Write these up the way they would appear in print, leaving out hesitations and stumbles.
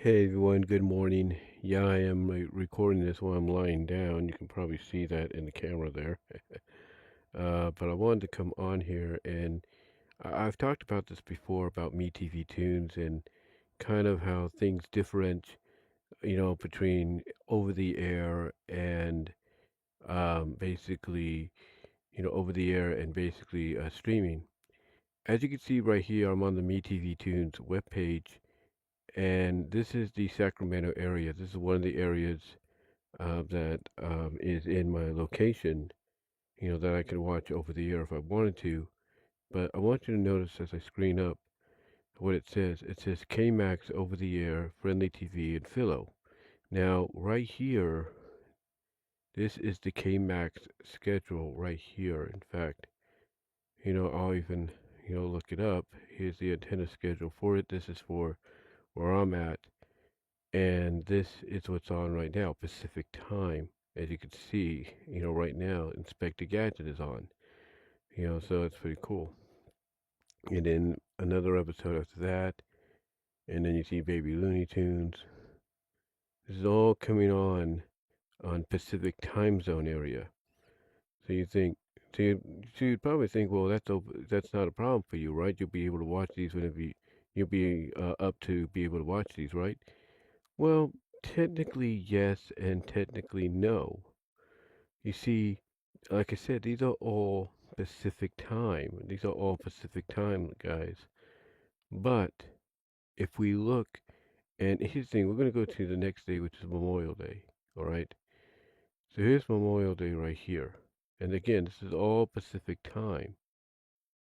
Hey everyone, good morning. Yeah, I am recording this while I'm lying down. You can probably see that in the camera there. But I wanted to come on here and I've talked about this before about MeTV Tunes and kind of how things different, between over the air and basically, over the air and basically streaming. As you can see right here, I'm on the MeTV Tunes webpage, and this is the Sacramento area. This is one of the areas that is in my location, that I can watch over the air if I wanted to. But I want you to notice as I screen up what it says. It says KMAX over the air, friendly TV, and Philo. Now, right here, this is the KMAX schedule right here. In fact, I'll even, look it up. Here's the antenna schedule for it. This is for where I'm at. And this is what's on right now, Pacific time. As you can see, right now, Inspector Gadget is on. So it's pretty cool. And then another episode after that, and then you see Baby Looney Tunes. This is all coming on Pacific time zone area. So you think, so you'd probably think, well, that's not a problem for you, right? You'll be able to watch these whenever you'll be up to be able to watch these, right? Well, technically yes, and technically no. You see, like I said, these are all Pacific time. These are all Pacific time, guys. But if we look, and here's the thing, we're going to go to the next day, which is Memorial Day. All right. So here's Memorial Day right here. And again, this is all Pacific time.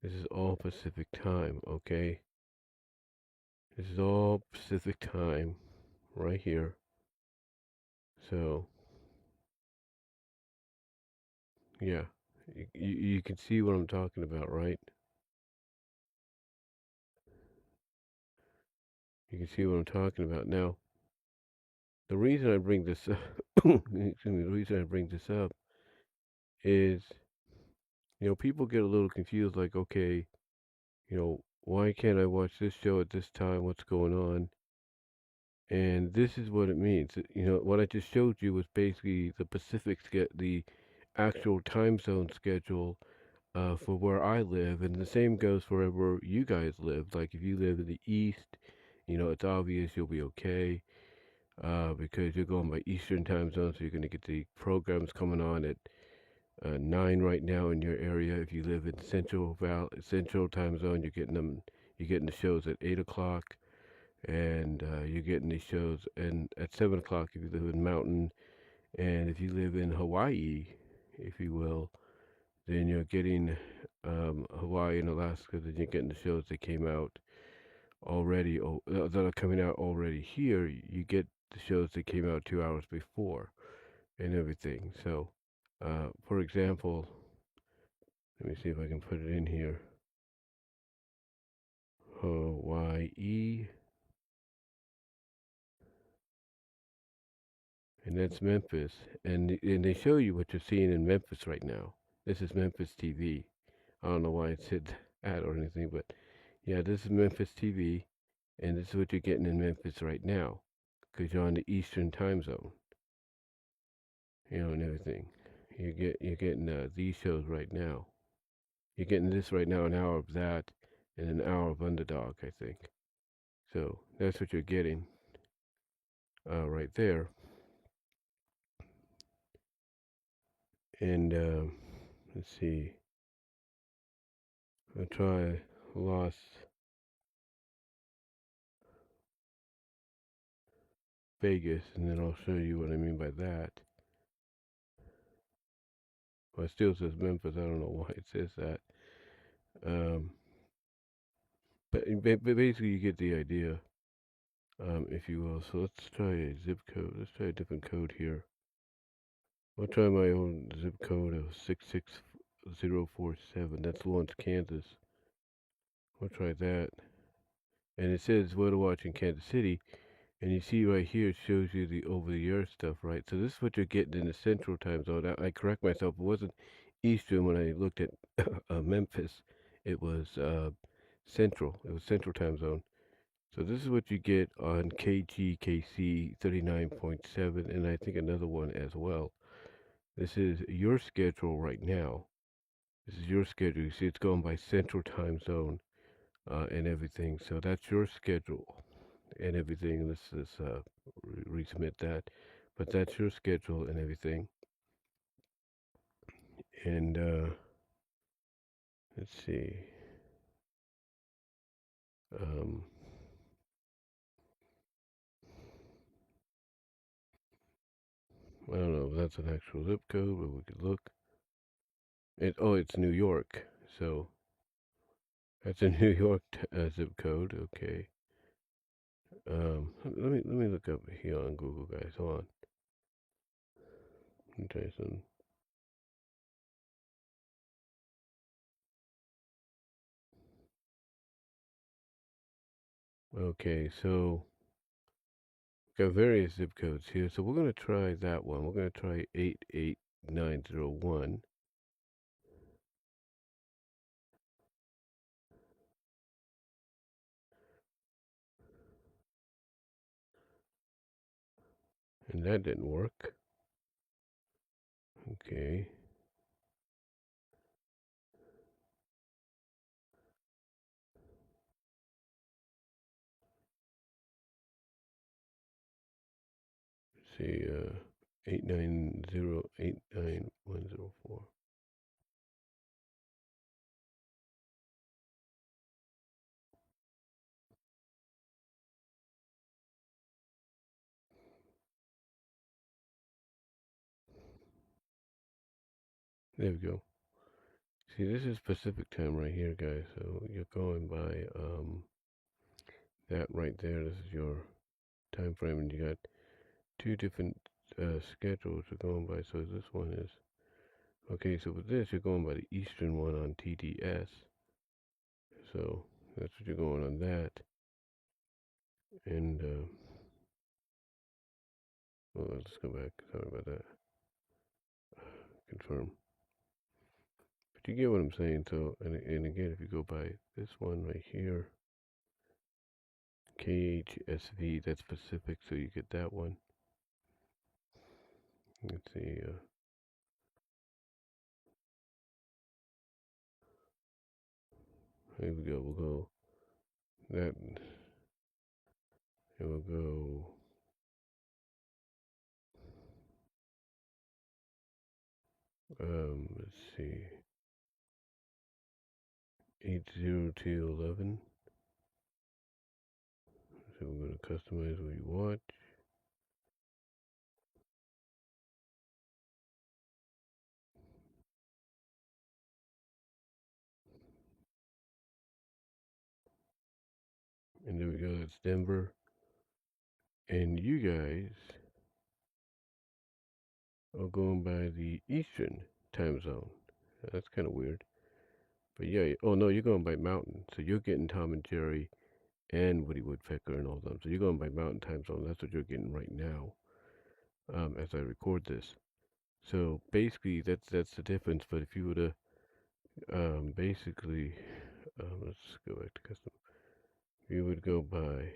This is all Pacific time, okay? This is all Pacific time right here. So, yeah. You can see what I'm talking about, right? You can see what I'm talking about. Now, the reason I bring this up, excuse me, the reason I bring this up is, people get a little confused, like, okay, why can't I watch this show at this time? What's going on? And this is what it means. What I just showed you was basically the the actual time zone schedule for where I live, and the same goes for wherever you guys live. Like if you live in the East, it's obvious you'll be okay. Because you're going by Eastern time zone, so you're going to get the programs coming on at 9 right now in your area. If you live in Central time zone, you're getting them. You're getting the shows at 8 o'clock, and you're getting these shows and at 7 o'clock if you live in Mountain, and if you live in Hawaii, if you will, then you're getting Hawaii and Alaska. Then you're getting the shows that came out already, that are coming out already here. You get the shows that came out 2 hours before and everything. So, for example, let me see if I can put it in here. Hawaii, and that's Memphis, and they show you what you're seeing in Memphis right now. This is Memphis TV. I don't know why it said that or anything, but yeah, this is Memphis TV, and this is what you're getting in Memphis right now, because you're on the Eastern time zone, and everything. You're getting these shows right now. You're getting this right now, an hour of that, and an hour of Underdog, I think. So that's what you're getting right there. And let's see. I'll try Las Vegas, and then I'll show you what I mean by that. Well, it still says Memphis. I don't know why it says that. Um, but basically, you get the idea, if you will. So let's try a zip code. Let's try a different code here. I'll try my own zip code of 66047. That's Lawrence, Kansas. We'll try that. And it says where to watch in Kansas City. And you see right here, it shows you the over-the-air stuff, right? So this is what you're getting in the Central Time Zone. I correct myself. It wasn't Eastern when I looked at Memphis. It was Central. It was Central Time Zone. So this is what you get on KGKC 39.7, and I think another one as well. This is your schedule right now. This is your schedule. You see, it's going by Central Time Zone and everything. So that's your schedule and everything. Let's just resubmit that. But that's your schedule and everything. And let's see. Um, I don't know if that's an actual zip code, but we could look. It's New York. So that's a New York zip code. Okay. Let me look up here on Google, guys. Hold on. Let me try something. Okay, so got various zip codes here. So we're gonna try that one. We're gonna try 88901, and that didn't work. Okay. Let's see, 890890104. There we go. See, this is Pacific time right here, guys. So you're going by that right there. This is your time frame, and you got two different schedules you're going by. So this one is okay. So with this, you're going by the Eastern one on TDS. So that's what you're going on that. And well, let's go back. Sorry about that. Confirm. But you get what I'm saying. So and again, if you go by this one right here, KHSV, that's Pacific. So you get that one. Let's see. Here we go. We'll go that. And we'll go. Let's see. 80211. So we're going to customize what you want. And there we go. That's Denver. And you guys are going by the Eastern time zone. That's kind of weird. But yeah. Oh no, you're going by Mountain. So you're getting Tom and Jerry and Woody Woodpecker and all them. So you're going by Mountain time zone. That's what you're getting right now. As I record this. So basically, that's the difference. But if you were to basically, let's go back to custom. You would go by,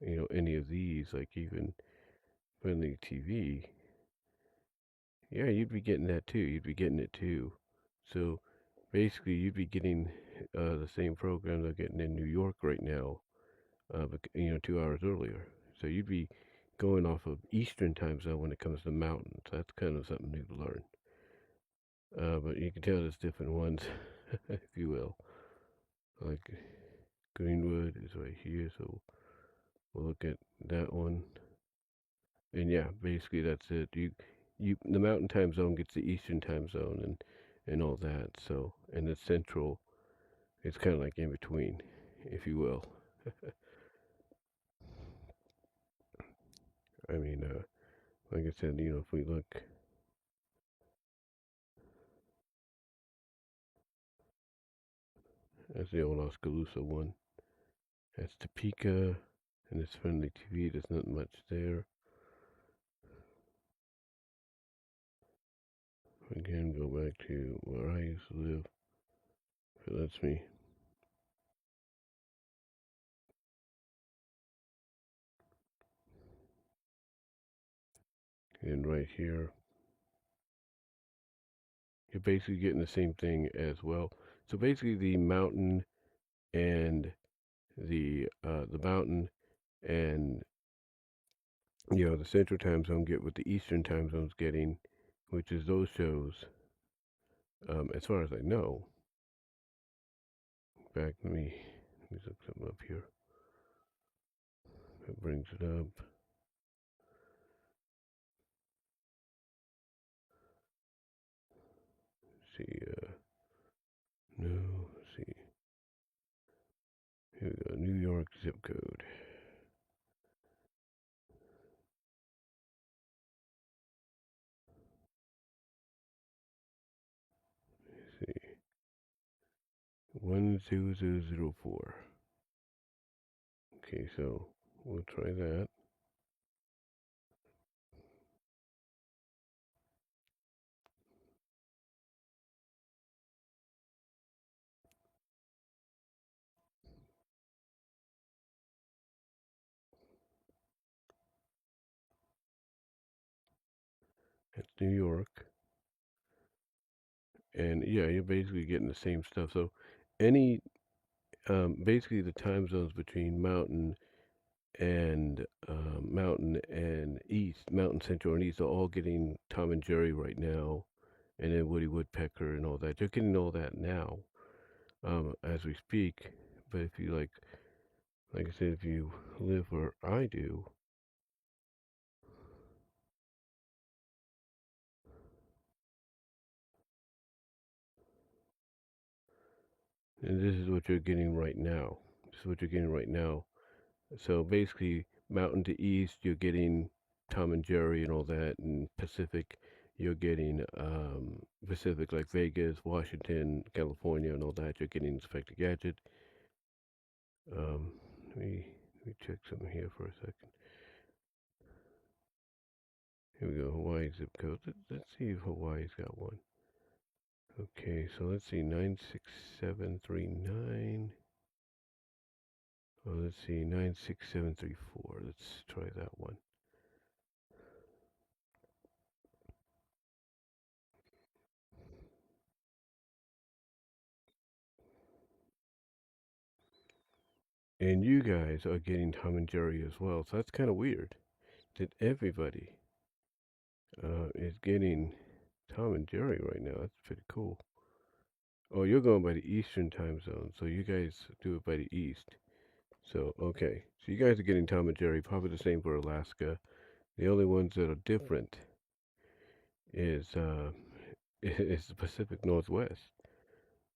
any of these, like even Friendly TV, yeah, you'd be getting that too. You'd be getting it too. So basically, you'd be getting the same program they're getting in New York right now, but 2 hours earlier. So you'd be going off of Eastern time zone when it comes to mountains. That's kind of something new to learn. But you can tell there's different ones, if you will. Like Greenwood is right here, so we'll look at that one. And yeah, basically that's it. The mountain time zone gets the eastern time zone and all that. So, and the central, it's kind of like in between, if you will. I mean, like I said, if we look, that's the old Oskaloosa one. That's Topeka, and it's Friendly TV. There's not much there. Again, go back to where I used to live. If it lets me. And right here, you're basically getting the same thing as well. So basically, and the mountain and the Central Time Zone get what the Eastern Time Zone's getting, which is those shows. As far as I know. In fact, let me look something up here. That brings it up. Let's see, no, let's see. Here we go. New York zip code. Let's see. 10004. Okay, so we'll try that. That's New York. And yeah, you're basically getting the same stuff. So any basically the time zones between mountain and east, mountain central and east are all getting Tom and Jerry right now, and then Woody Woodpecker and all that. They're getting all that now, as we speak. But if you like I said, if you live where I do, and this is what you're getting right now. This is what you're getting right now. So basically, mountain to east, you're getting Tom and Jerry and all that, and Pacific, you're getting Pacific like Vegas, Washington, California, and all that. You're getting Inspector Gadget. Um, let me check something here for a second. Here we go, Hawaii zip code. Let's see if Hawaii's got one. Okay, so let's see, 96739. Oh, let's see, 96734. Let's try that one. And you guys are getting Tom and Jerry as well, so that's kind of weird that everybody is getting Tom and Jerry right now. That's pretty cool. Oh, you're going by the Eastern time zone, so you guys do it by the East. So, okay. So you guys are getting Tom and Jerry, probably the same for Alaska. The only ones that are different is is the Pacific Northwest,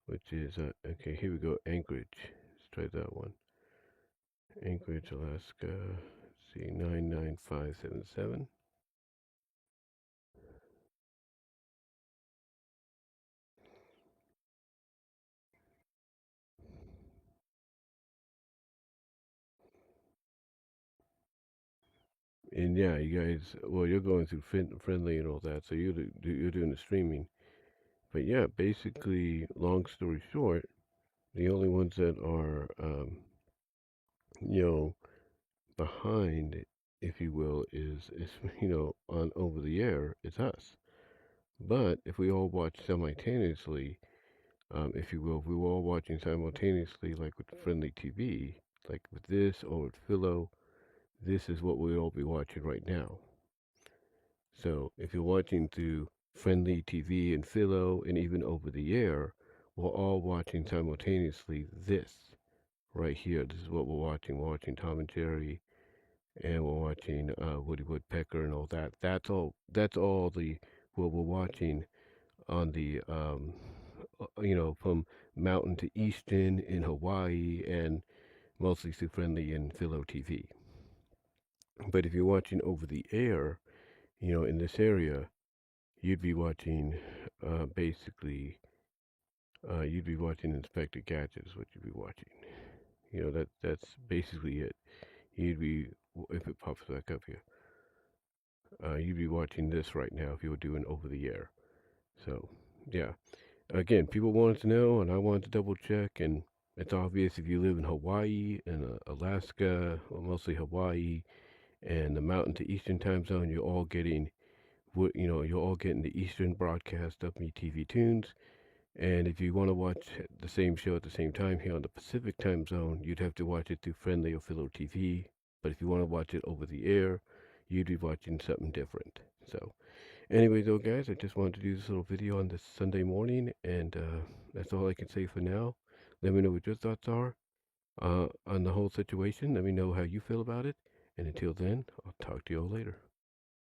which is okay. Here we go, Anchorage. Let's try that one. Anchorage, Alaska. Let's see, 99577. And yeah, you guys, well, you're going through friendly and all that, so you're doing the streaming. But yeah, basically, long story short, the only ones that are, you know, behind, if you will, is on over the air. It's us. But if we all watch simultaneously, if you will, if we were all watching simultaneously, like with friendly TV, like with this or with Philo, this is what we'll all be watching right now. So if you're watching through friendly TV and Philo and even over the air, we're all watching simultaneously this right here. This is what we're watching. We're watching Tom and Jerry, and we're watching Woody Woodpecker and all that. That's all. That's all the what we're watching on the from mountain to eastern in Hawaii and mostly through friendly and Philo TV. But if you're watching over the air, in this area, you'd be watching basically you'd be watching Inspector Gadget is what you'd be watching. That's basically it. You'd be if it pops back up here, you'd be watching this right now if you were doing over the air. So yeah, again, people wanted to know, and I wanted to double check, and it's obvious if you live in Hawaii and Alaska, or mostly Hawaii, and the mountain to eastern time zone, you're all getting you're all getting the Eastern broadcast of MeTV Tunes. And if you want to watch the same show at the same time here on the Pacific time zone, you'd have to watch it through Friendly or Philo TV. But if you want to watch it over the air, you'd be watching something different. So, anyway, though, guys, I just wanted to do this little video on this Sunday morning, and that's all I can say for now. Let me know what your thoughts are on the whole situation. Let me know how you feel about it. And until then, I'll talk to you all later.